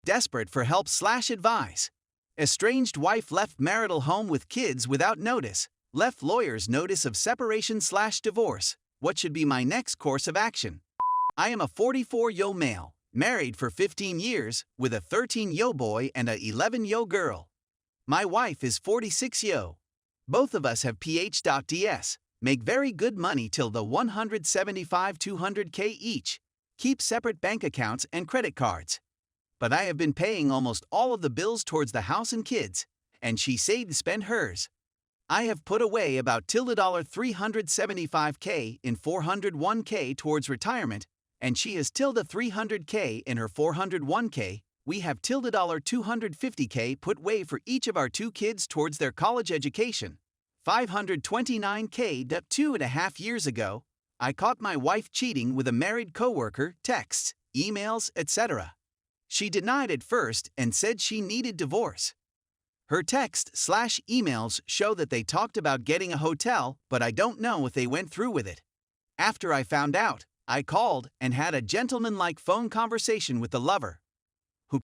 Desperate for help/advice. Estranged wife left marital home with kids without notice. Left lawyer's notice of separation/divorce. What should be my next course of action? I am a 44-year-old male, married for 15 years, with a 13-year-old boy and a 11-year-old girl. My wife is 46-year-old. Both of us have PhDs, make very good money till the 175-200K each, keep separate bank accounts and credit cards. But I have been paying almost all of the bills towards the house and kids, and she saved to spend hers. I have put away about $375K in 401K towards retirement, and she has $300K in her 401K. We have $250K put away for each of our 2 kids towards their college education. 529K. 2.5 years ago, I caught my wife cheating with a married coworker, texts, emails, etc. She denied at first and said she needed divorce. Her text/emails show that they talked about getting a hotel, but I don't know if they went through with it. After I found out, I called and had a gentlemanlike phone conversation with the lover, who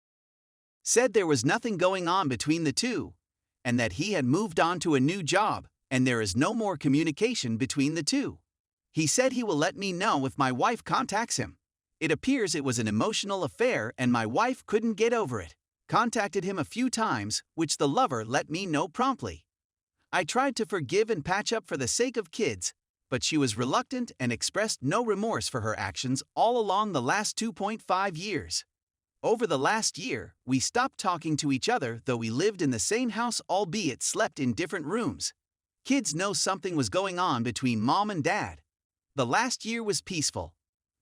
said there was nothing going on between the two, and that he had moved on to a new job, and there is no more communication between the two. He said he will let me know if my wife contacts him. It appears it was an emotional affair and my wife couldn't get over it. Contacted him a few times, which the lover let me know promptly. I tried to forgive and patch up for the sake of kids, but she was reluctant and expressed no remorse for her actions all along the last 2.5 years. Over the last year, we stopped talking to each other though we lived in the same house, albeit slept in different rooms. Kids know something was going on between mom and dad. The last year was peaceful.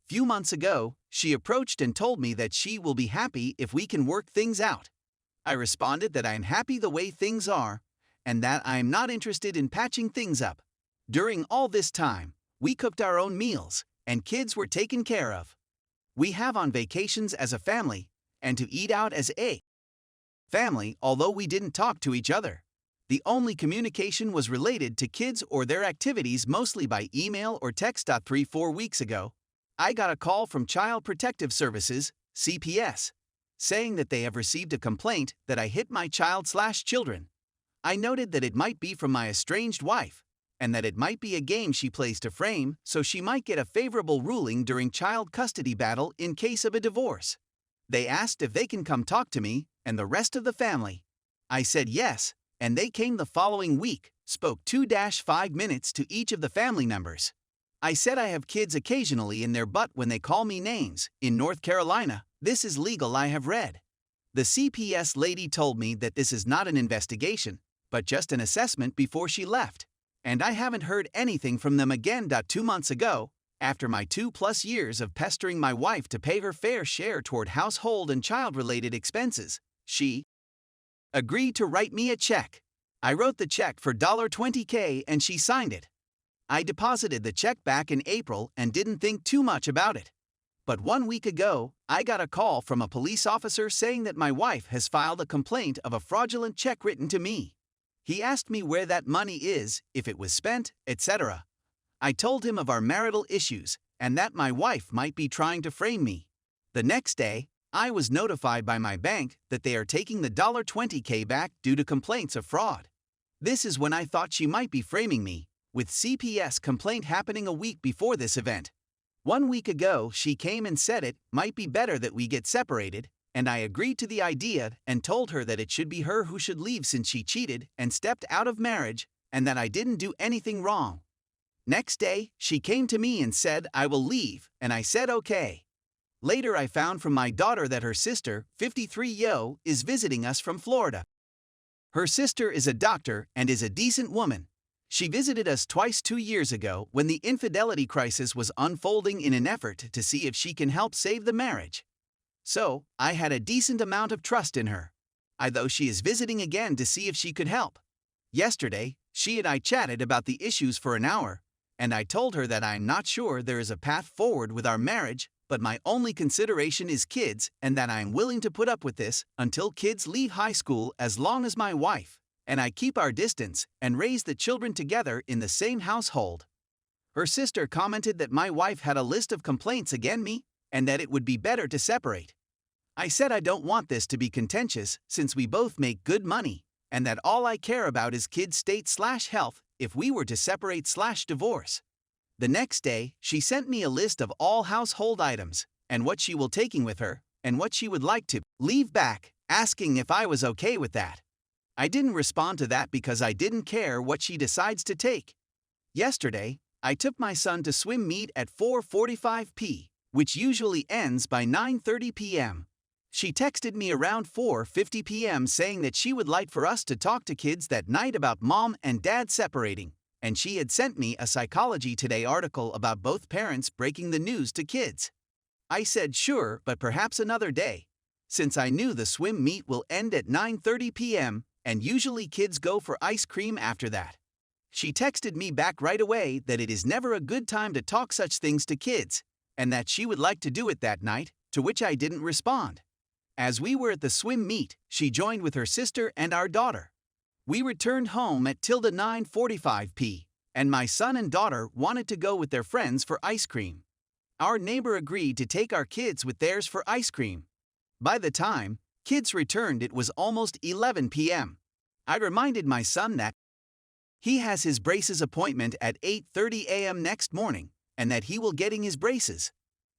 Few months ago, she approached and told me that she will be happy if we can work things out. I responded that I am happy the way things are, and that I am not interested in patching things up. During all this time, we cooked our own meals, and kids were taken care of. We have on vacations as a family, and to eat out as a family, although we didn't talk to each other. The only communication was related to kids or their activities, mostly by email or text. 3-4 weeks ago, I got a call from Child Protective Services, CPS, saying that they have received a complaint that I hit my child/children. I noted that it might be from my estranged wife, and that it might be a game she plays to frame so she might get a favorable ruling during child custody battle in case of a divorce. They asked if they can come talk to me and the rest of the family. I said yes, and they came the following week, spoke 2-5 minutes to each of the family members. I said I have kids occasionally in their butt when they call me names. In North Carolina, this is legal, I have read. The CPS lady told me that this is not an investigation, but just an assessment before she left. And I haven't heard anything from them again. 2 months ago, after my 2+ years of pestering my wife to pay her fair share toward household and child-related expenses, she agreed to write me a check. I wrote the check for $20K and she signed it. I deposited the check back in April and didn't think too much about it. But 1 week ago, I got a call from a police officer saying that my wife has filed a complaint of a fraudulent check written to me. He asked me where that money is, if it was spent, etc. I told him of our marital issues and that my wife might be trying to frame me. The next day, I was notified by my bank that they are taking the $20K back due to complaints of fraud. This is when I thought she might be framing me, with CPS complaint happening a week before this event. 1 week ago, she came and said it might be better that we get separated, and I agreed to the idea and told her that it should be her who should leave since she cheated and stepped out of marriage, and that I didn't do anything wrong. Next day, she came to me and said I will leave, and I said okay. Later I found from my daughter that her sister, 53-year-old, is visiting us from Florida. Her sister is a doctor and is a decent woman. She visited us twice 2 years ago when the infidelity crisis was unfolding in an effort to see if she can help save the marriage. So, I had a decent amount of trust in her. Though she is visiting again to see if she could help. Yesterday, she and I chatted about the issues for an hour, and I told her that I'm not sure there is a path forward with our marriage, but my only consideration is kids and that I'm willing to put up with this until kids leave high school as long as my wife and I keep our distance and raise the children together in the same household. Her sister commented that my wife had a list of complaints against me and that it would be better to separate. I said I don't want this to be contentious since we both make good money, and that all I care about is kids' state/health if we were to separate/divorce. The next day, she sent me a list of all household items, and what she will taking with her, and what she would like to leave back, asking if I was okay with that. I didn't respond to that because I didn't care what she decides to take. Yesterday, I took my son to swim meet at 4:45 p.m., which usually ends by 9:30 p.m. She texted me around 4:50 p.m. saying that she would like for us to talk to kids that night about mom and dad separating, and she had sent me a Psychology Today article about both parents breaking the news to kids. I said sure, but perhaps another day, since I knew the swim meet will end at 9:30 p.m., and usually kids go for ice cream after that. She texted me back right away that it is never a good time to talk such things to kids, and that she would like to do it that night, to which I didn't respond. As we were at the swim meet, she joined with her sister and our daughter. We returned home at 9:45 p.m., and my son and daughter wanted to go with their friends for ice cream. Our neighbor agreed to take our kids with theirs for ice cream. By the time kids returned, it was almost 11 p.m. I reminded my son that he has his braces appointment at 8:30 a.m. next morning, and that he will getting his braces.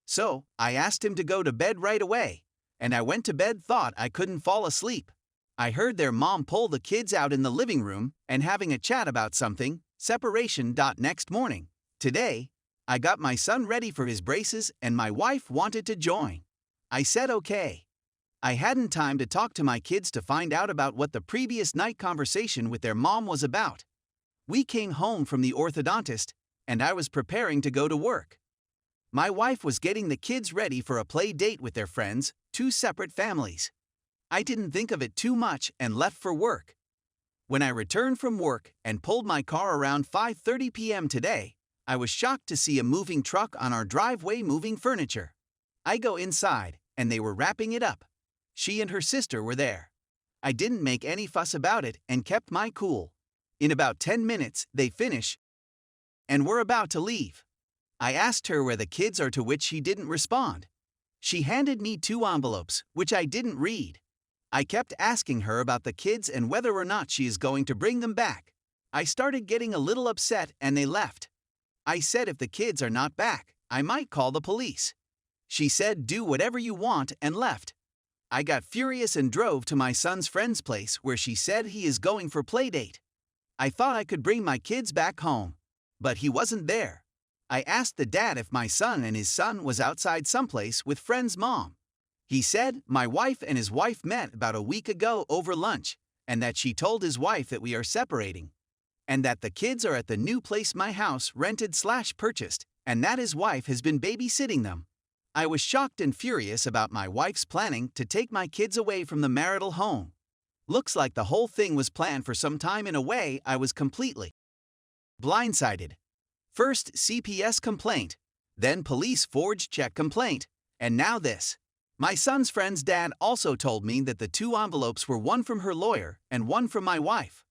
So, I asked him to go to bed right away, and I went to bed thought I couldn't fall asleep. I heard their mom pull the kids out in the living room and having a chat about something, separation. Next morning, today, I got my son ready for his braces and my wife wanted to join. I said okay. I hadn't time to talk to my kids to find out about what the previous night conversation with their mom was about. We came home from the orthodontist, and I was preparing to go to work. My wife was getting the kids ready for a play date with their friends, two separate families. I didn't think of it too much and left for work. When I returned from work and pulled my car around 5:30 p.m. today, I was shocked to see a moving truck on our driveway moving furniture. I go inside, and they were wrapping it up. She and her sister were there. I didn't make any fuss about it and kept my cool. In about 10 minutes, they finish and were about to leave. I asked her where the kids are, to which she didn't respond. She handed me 2 envelopes, which I didn't read. I kept asking her about the kids and whether or not she is going to bring them back. I started getting a little upset and they left. I said if the kids are not back, I might call the police. She said do whatever you want and left. I got furious and drove to my son's friend's place where she said he is going for playdate. I thought I could bring my kids back home, but he wasn't there. I asked the dad if my son and his son was outside someplace with friend's mom. He said my wife and his wife met about a week ago over lunch, and that she told his wife that we are separating, and that the kids are at the new place my house rented/purchased, and that his wife has been babysitting them. I was shocked and furious about my wife's planning to take my kids away from the marital home. Looks like the whole thing was planned for some time. In a way, I was completely blindsided. First CPS complaint, then police forged check complaint, and now this. My son's friend's dad also told me that the 2 envelopes were one from her lawyer and one from my wife.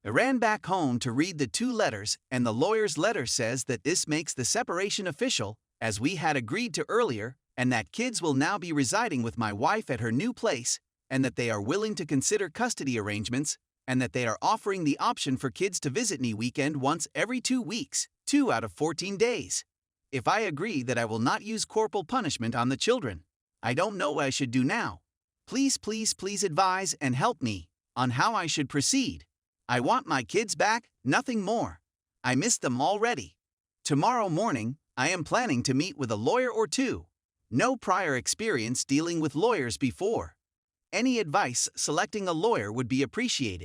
I ran back home to read the 2 letters, and the lawyer's letter says that this makes the separation official, as we had agreed to earlier, and that kids will now be residing with my wife at her new place, and that they are willing to consider custody arrangements, and that they are offering the option for kids to visit me weekend once every 2 weeks, 2 out of 14 days. If I agree that I will not use corporal punishment on the children, I don't know what I should do now. Please, please, please advise and help me on how I should proceed. I want my kids back, nothing more. I miss them already. Tomorrow morning, I am planning to meet with a lawyer or 2. No prior experience dealing with lawyers before. Any advice selecting a lawyer would be appreciated.